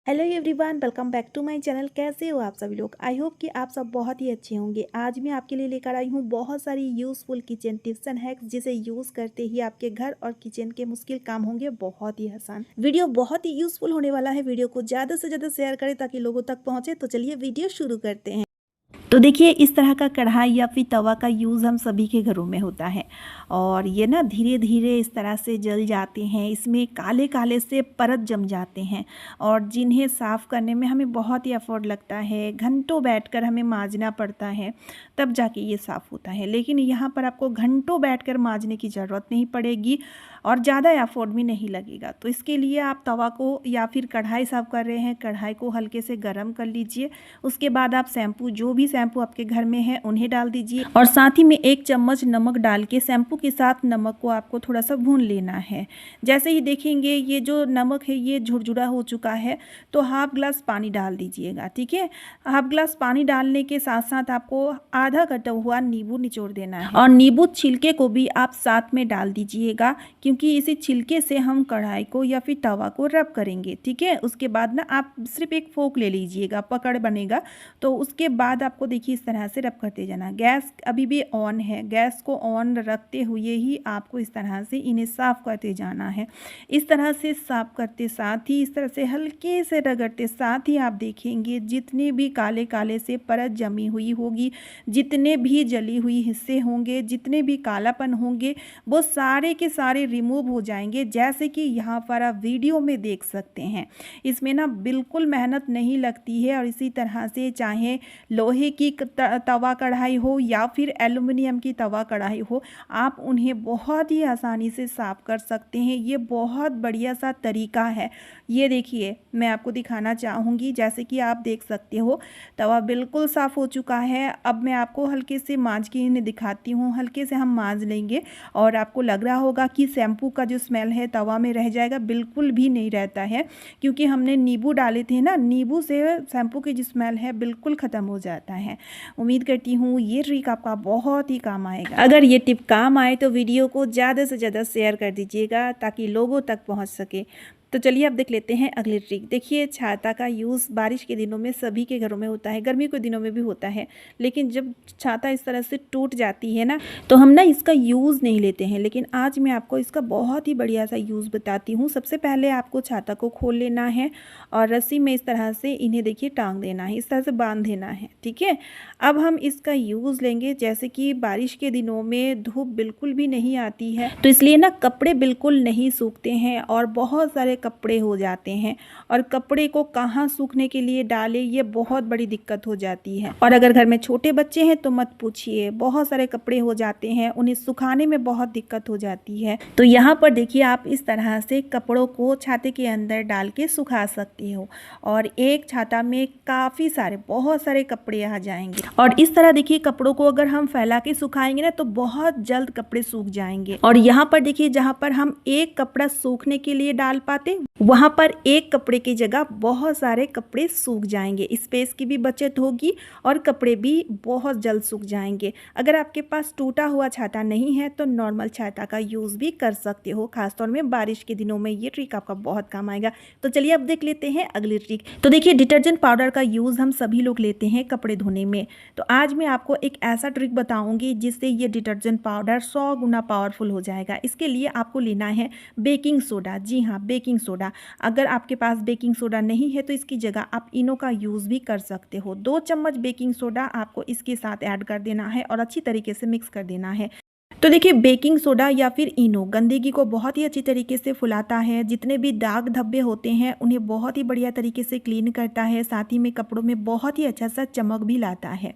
Hello everyone, welcome back to my channel. कैसे हो आप सभी लोग? आई होप कि आप सब बहुत ही अच्छे होंगे। आज मैं आपके लिए लेकर आई हूँ बहुत सारी useful kitchen tips and hacks, जिसे यूज़ करते ही आपके घर और किचन के मुश्किल काम होंगे बहुत ही आसान। वीडियो बहुत ही यूज़फुल होने वाला है। वीडियो को ज़्यादा से ज़्यादा शेयर करें ताकि लोगों तक पहुँचे। तो चलिए वीडियो शुरू करते हैं। तो देखिए, इस तरह का कढ़ाई या फिर तवा का यूज़ हम सभी के घरों में होता है और ये ना धीरे धीरे इस तरह से जल जाते हैं। इसमें काले काले से परत जम जाते हैं और जिन्हें साफ़ करने में हमें बहुत ही एफर्ट लगता है। घंटों बैठकर हमें मांजना पड़ता है, तब जाके ये साफ़ होता है। लेकिन यहाँ पर आपको घंटों बैठकर मांजने की ज़रूरत नहीं पड़ेगी और ज़्यादा एफर्ट भी नहीं लगेगा। तो इसके लिए आप तवा को या फिर कढ़ाई साफ़ कर रहे हैं, कढ़ाई को हल्के से गर्म कर लीजिए। उसके बाद आप शैम्पू, जो भी शैम्पू आपके घर में है उन्हें डाल दीजिए और साथ ही में 1 चम्मच नमक डाल के शैम्पू के साथ नमक को आपको थोड़ा सा भून लेना है। जैसे ही देखेंगे ये जो नमक है ये झुरझुरा हो चुका है, तो हाफ ग्लास पानी डाल दीजिएगा। ठीक है, हाफ ग्लास पानी डालने के साथ साथ आपको आधा कटा हुआ नींबू निचोड़ देना है और नींबू छिलके को भी आप साथ में डाल दीजिएगा, क्योंकि इसी छिलके से हम कढ़ाई को या फिर तवा को रब करेंगे। ठीक है, उसके बाद ना आप सिर्फ एक फोक ले लीजिएगा, पकड़ बनेगा। तो उसके बाद आपको देखिए इस तरह से रब करते जाना। गैस अभी भी ऑन है, गैस को ऑन रखते हुए ही आपको इस तरह से इन्हें साफ़ करते जाना है। इस तरह से साफ़ करते साथ ही, इस तरह से हल्के से रगड़ते साथ ही आप देखेंगे जितने भी काले काले से परत जमी हुई होगी, जितने भी जली हुई हिस्से होंगे, जितने भी कालापन होंगे, वो सारे के सारे रिमूव हो जाएंगे। जैसे कि यहाँ पर आप वीडियो में देख सकते हैं, इसमें ना बिल्कुल मेहनत नहीं लगती है। और इसी तरह से चाहे लोहे की तवा कढ़ाई हो या फिर एल्युमिनियम की तवा कढ़ाई हो, आप उन्हें बहुत ही आसानी से साफ़ कर सकते हैं। ये बहुत बढ़िया सा तरीका है। ये देखिए, मैं आपको दिखाना चाहूँगी। जैसे कि आप देख सकते हो तवा बिल्कुल साफ़ हो चुका है। अब मैं आपको हल्के से मांज के इन्हें दिखाती हूँ। हल्के से हम मांज लेंगे और आपको लग रहा होगा कि शैम्पू का जो स्मेल है तवा में रह जाएगा। बिल्कुल भी नहीं रहता है, क्योंकि हमने नींबू डाले थे ना, नींबू से शैम्पू की जो स्मेल है बिल्कुल ख़त्म हो जाता है। उम्मीद करती हूँ ये ट्रिक आपका बहुत ही काम आएगा। अगर ये टिप काम आए तो वीडियो को ज़्यादा से ज़्यादा शेयर कर दीजिएगा ताकि लोगों तक पहुँच सके। तो चलिए अब देख लेते हैं अगली ट्रिक। देखिए, छाता का यूज़ बारिश के दिनों में सभी के घरों में होता है, गर्मी के दिनों में भी होता है। लेकिन जब छाता इस तरह से टूट जाती है ना, तो हम ना इसका यूज़ नहीं लेते हैं। लेकिन आज मैं आपको इसका बहुत ही बढ़िया सा यूज़ बताती हूँ। सबसे पहले आपको छाता को खोल लेना है और रस्सी में इस तरह से इन्हें देखिए टांग देना है, इस तरह से बांध देना है। ठीक है, अब हम इसका यूज़ लेंगे। जैसे कि बारिश के दिनों में धूप बिल्कुल भी नहीं आती है, तो इसलिए ना कपड़े बिल्कुल नहीं सूखते हैं और बहुत सारे कपड़े हो जाते हैं। और कपड़े को कहाँ सूखने के लिए डालें, ये बहुत बड़ी दिक्कत हो जाती है। और अगर घर में छोटे बच्चे हैं तो मत पूछिए, बहुत सारे कपड़े हो जाते हैं, उन्हें सुखाने में बहुत दिक्कत हो जाती है। तो यहाँ पर देखिए, आप इस तरह से कपड़ों को छाते के अंदर डाल के सुखा सकती हो और एक छाता में काफ़ी सारे, बहुत सारे कपड़े आ जाएंगे। और इस तरह देखिए, कपड़ों को अगर हम फैला के सुखाएंगे ना, तो बहुत जल्द कपड़े सूख जाएंगे। और यहाँ पर देखिए, जहाँ पर हम एक कपड़ा सूखने के लिए डाल पाते, वहां पर एक कपड़े की जगह बहुत सारे कपड़े सूख जाएंगे। स्पेस की भी बचत होगी और कपड़े भी बहुत जल्द सूख जाएंगे। अगर आपके पास टूटा हुआ छाता नहीं है तो नॉर्मल छाता का यूज़ भी कर सकते हो। खासतौर में बारिश के दिनों में ये ट्रिक आपका बहुत काम आएगा। तो चलिए अब देख लेते हैं अगली ट्रिक। तो देखिए, डिटर्जेंट पाउडर का यूज़ हम सभी लोग लेते हैं कपड़े धोने में। तो आज मैं आपको एक ऐसा ट्रिक बताऊंगी जिससे ये डिटर्जेंट पाउडर 100 गुना पावरफुल हो जाएगा। इसके लिए आपको लेना है बेकिंग सोडा। जी हाँ, बेकिंग सोडा। अगर आपके पास बेकिंग सोडा नहीं है तो इसकी जगह आप इनो का यूज़ भी कर सकते हो। 2 चम्मच बेकिंग सोडा आपको इसके साथ ऐड कर देना है और अच्छी तरीके से मिक्स कर देना है। तो देखिए, बेकिंग सोडा या फिर इनो गंदगी को बहुत ही अच्छी तरीके से फुलाता है। जितने भी दाग धब्बे होते हैं उन्हें बहुत ही बढ़िया तरीके से क्लीन करता है। साथ ही में कपड़ों में बहुत ही अच्छा सा चमक भी लाता है।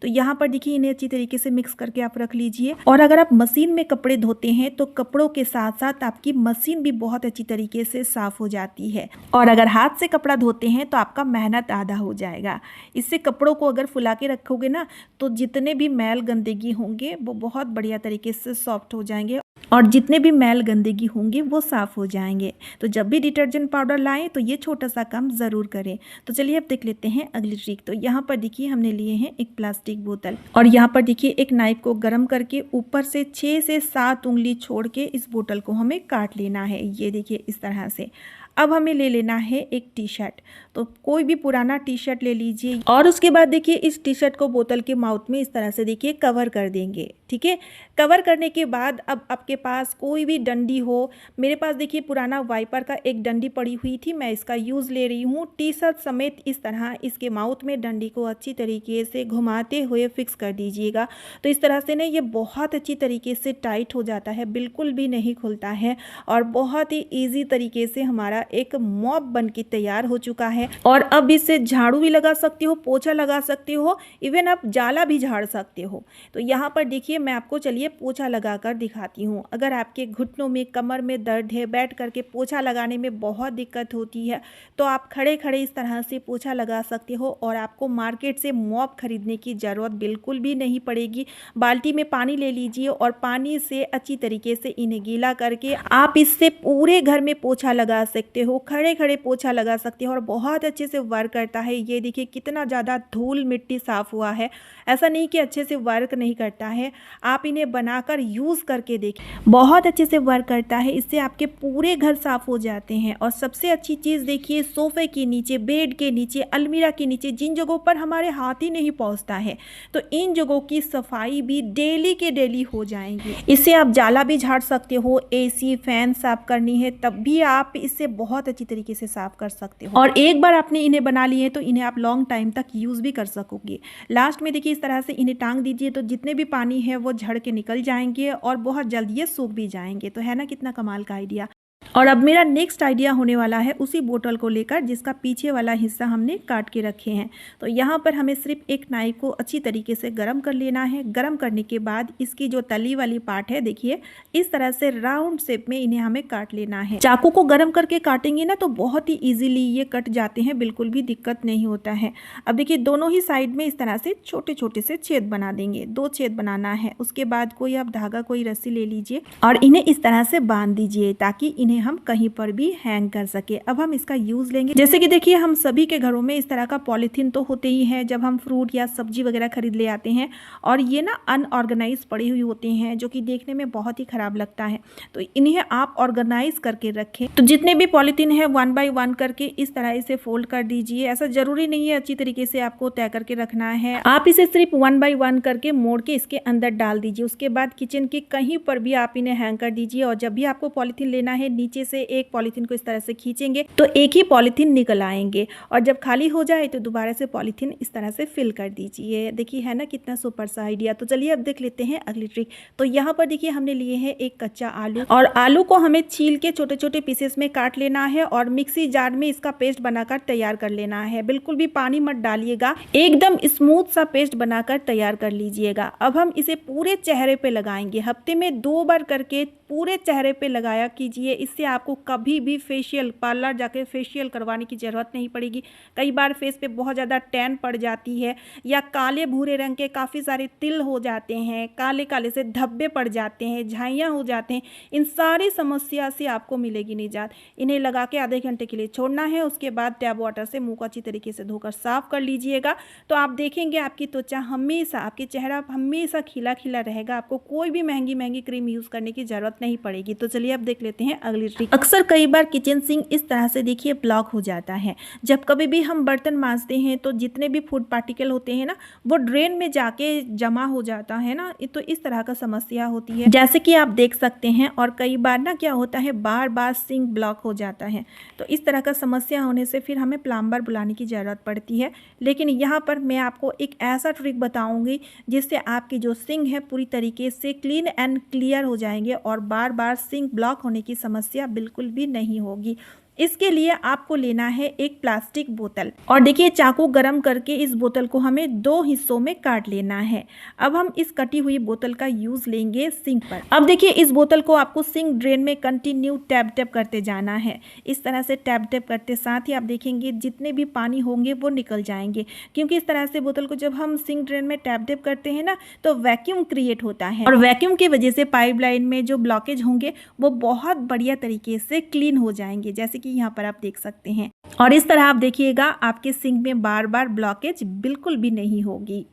तो यहाँ पर देखिए, इन्हें अच्छी तरीके से मिक्स करके आप रख लीजिए। और अगर आप मशीन में कपड़े धोते हैं तो कपड़ों के साथ साथ आपकी मशीन भी बहुत अच्छी तरीके से साफ हो जाती है। और अगर हाथ से कपड़ा धोते हैं तो आपका मेहनत आधा हो जाएगा। इससे कपड़ों को अगर फुला के रखोगे ना, तो जितने भी मैल गंदगी होंगे वो बहुत बढ़िया तरीके से सॉफ्ट हो जाएंगे और जितने भी मैल गंदगी होंगे वो साफ़ हो जाएंगे। तो जब भी डिटर्जेंट पाउडर लाएं तो ये छोटा सा काम ज़रूर करें। तो चलिए अब देख लेते हैं अगली ट्रिक। तो यहाँ पर देखिए, हमने लिए हैं एक प्लास्टिक बोतल और यहाँ पर देखिए एक नाइफ को गर्म करके ऊपर से 6 से 7 उंगली छोड़ के इस बोतल को हमें काट लेना है। ये देखिए इस तरह से। अब हमें ले लेना है एक टी शर्ट। तो कोई भी पुराना टी शर्ट ले लीजिए और उसके बाद देखिए इस टी शर्ट को बोतल के माउथ में इस तरह से देखिए कवर कर देंगे। ठीक है, कवर करने के बाद अब आपके पास कोई भी डंडी हो, मेरे पास देखिए पुराना वाइपर का एक डंडी पड़ी हुई थी, मैं इसका यूज़ ले रही हूँ। टी शर्ट समेत इस तरह इसके माउथ में डंडी को अच्छी तरीके से घुमाते हुए फिक्स कर दीजिएगा। तो इस तरह से ना ये बहुत अच्छी तरीके से टाइट हो जाता है, बिल्कुल भी नहीं खुलता है और बहुत ही ईजी तरीके से हमारा एक मॉप बन के तैयार हो चुका है। और अब इससे झाड़ू भी लगा सकते हो, पोछा लगा सकते हो, इवन आप जाला भी झाड़ सकते हो। तो यहाँ पर देखिए मैं आपको चलिए पोछा लगा कर दिखाती हूँ। अगर आपके घुटनों में, कमर में दर्द है, बैठ करके पोछा लगाने में बहुत दिक्कत होती है, तो आप खड़े खड़े इस तरह से पोछा लगा सकते हो और आपको मार्केट से मॉप खरीदने की ज़रूरत बिल्कुल भी नहीं पड़ेगी। बाल्टी में पानी ले लीजिए और पानी से अच्छी तरीके से इन्हें गीला करके आप इससे पूरे घर में पोछा लगा सकते हो, खड़े खड़े पोछा लगा सकते हो और बहुत अच्छे से वर्क करता है। ये देखिए कितना ज़्यादा धूल मिट्टी साफ़ हुआ है। ऐसा नहीं कि अच्छे से वर्क नहीं करता है, आप इन्हें बनाकर यूज़ करके देखें, बहुत अच्छे से वर्क करता है। इससे आपके पूरे घर साफ़ हो जाते हैं। और सबसे अच्छी चीज़ देखिए, सोफ़े के नीचे, बेड के नीचे, अलमीरा के नीचे, जिन जगहों पर हमारे हाथ ही नहीं पहुंचता है, तो इन जगहों की सफाई भी डेली के डेली हो जाएंगी। इससे आप जाला भी झाड़ सकते हो, एसी फैन साफ करनी है तब भी आप इससे बहुत अच्छी तरीके से साफ कर सकते हो। और एक बार आपने इन्हें बना लिए तो इन्हें आप लॉन्ग टाइम तक यूज़ भी कर सकोगे। लास्ट में देखिए इस तरह से इन्हें टांग दीजिए तो जितने भी पानी है वो झड़ के निकल जाएंगे और बहुत जल्दी ये सूख भी जाएंगे। तो है ना कितना कमाल का आइडिया। और अब मेरा नेक्स्ट आइडिया होने वाला है उसी बोतल को लेकर जिसका पीछे वाला हिस्सा हमने काट के रखे हैं। तो यहाँ पर हमें सिर्फ एक नाइफ को अच्छी तरीके से गर्म कर लेना है। गर्म करने के बाद इसकी जो तली वाली पार्ट है देखिए इस तरह से राउंड शेप में इन्हें हमें काट लेना है। चाकू को गर्म करके काटेंगे ना तो बहुत ही ईजिली ये कट जाते हैं, बिल्कुल भी दिक्कत नहीं होता है। अब देखिए दोनों ही साइड में इस तरह से छोटे छोटे से छेद बना देंगे, 2 छेद बनाना है। उसके बाद कोई आप धागा, कोई रस्सी ले लीजिए और इन्हें इस तरह से बांध दीजिए ताकि इन्हें हम कहीं पर भी हैंग कर सके। अब हम इसका यूज लेंगे। जैसे कि देखिए हम सभी के घरों में इस तरह का पॉलीथीन तो होते ही है जब हम फ्रूट या सब्जी वगैरह खरीद ले आते हैं और ये ना अनऑर्गेनाइज पड़ी हुई होती हैं जो कि देखने में बहुत ही खराब लगता है। तो इन्हें आप ऑर्गेनाइज करके रखें। तो जितने भी पॉलीथीन है 1 बाय 1 करके इस तरह इसे फोल्ड कर दीजिए। ऐसा जरूरी नहीं है अच्छी तरीके से आपको तय करके रखना है, आप इसे सिर्फ 1 बाय 1 करके मोड़ के इसके अंदर डाल दीजिए। उसके बाद किचन के कहीं पर भी आप इन्हें हैंग कर दीजिए और जब भी आपको पॉलीथीन लेना है नीचे से एक पॉलीथीन को इस तरह से खींचेंगे तो एक ही पॉलीथीन निकल आएंगे और जब खाली हो जाए तो दोबारा से पॉलीथीन इस तरह से फिल कर दीजिए। देखिए है ना कितना सुपर सा आइडिया। तो चलिए अब देख लेते हैं अगली ट्रिक। तो यहाँ पर देखिए हमने लिए हैं एक कच्चा आलू और आलू को हमें छील के छोटे छोटे पीसेस में काट लेना है और मिक्सी जार में इसका पेस्ट बनाकर तैयार कर लेना है। बिल्कुल भी पानी मत डालिएगा, एकदम स्मूथ सा पेस्ट बनाकर तैयार कर लीजिएगा। अब हम इसे पूरे चेहरे पे लगाएंगे। हफ्ते में 2 बार करके पूरे चेहरे पे लगाया कीजिए। इससे आपको कभी भी फेशियल, पार्लर जाके फेशियल करवाने की ज़रूरत नहीं पड़ेगी। कई बार फेस पे बहुत ज़्यादा टैन पड़ जाती है या काले भूरे रंग के काफ़ी सारे तिल हो जाते हैं, काले काले से धब्बे पड़ जाते हैं, झाइयाँ हो जाते हैं। इन सारी समस्या से आपको मिलेगी निजात। इन्हें लगा के आधे घंटे के लिए छोड़ना है। उसके बाद टैप वाटर से मुँह को अच्छी तरीके से धोकर साफ कर लीजिएगा। तो आप देखेंगे आपकी त्वचा हमेशा, आपके चेहरा हमेशा खिला खिला रहेगा। आपको कोई भी महंगी महंगी क्रीम यूज़ करने की ज़रूरत नहीं पड़ेगी। तो चलिए अब देख लेते हैं अगली ट्रिक। अक्सर कई बार किचन सिंक इस तरह से देखिए ब्लॉक हो जाता है। जब कभी भी हम बर्तन मांजते हैं तो जितने भी फूड पार्टिकल होते हैं ना वो ड्रेन में जाके जमा हो जाता है ना, तो इस तरह का समस्या होती है जैसे कि आप देख सकते हैं। और कई बार ना क्या होता है, बार बार सिंक ब्लॉक हो जाता है। तो इस तरह का समस्या होने से फिर हमें प्लम्बर बुलाने की ज़रूरत पड़ती है। लेकिन यहाँ पर मैं आपको एक ऐसा ट्रिक बताऊँगी जिससे आपकी जो सिंक है पूरी तरीके से क्लीन एंड क्लियर हो जाएंगे और बार बार सिंक ब्लॉक होने की समस्या बिल्कुल भी नहीं होगी। इसके लिए आपको लेना है एक प्लास्टिक बोतल और देखिए चाकू गरम करके इस बोतल को हमें 2 हिस्सों में काट लेना है। अब हम इस कटी हुई बोतल का यूज लेंगे सिंक पर। अब देखिए इस बोतल को आपको सिंक ड्रेन में कंटिन्यू टैप टैप करते जाना है। इस तरह से टैप टैप करते साथ ही आप देखेंगे जितने भी पानी होंगे वो निकल जाएंगे, क्योंकि इस तरह से बोतल को जब हम सिंक ड्रेन में टैप टैप करते हैं ना तो वैक्यूम क्रिएट होता है और वैक्यूम की वजह से पाइपलाइन में जो ब्लॉकेज होंगे वो बहुत बढ़िया तरीके से क्लीन हो जाएंगे, जैसे कि यहाँ पर आप देख सकते हैं। और इस तरह आप देखिएगा आपके सिंक में बार बार ब्लॉकेज बिल्कुल भी नहीं होगी।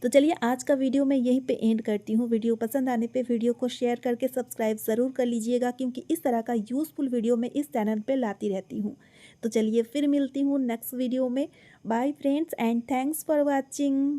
तो चलिए आज का वीडियो मैं यहीं पे एंड करती हूँ। वीडियो पसंद आने पे वीडियो को शेयर करके सब्सक्राइब ज़रूर कर लीजिएगा, क्योंकि इस तरह का यूज़फुल वीडियो मैं इस चैनल पे लाती रहती हूँ। तो चलिए फिर मिलती हूँ नेक्स्ट वीडियो में। Bye friends and thanks for watching.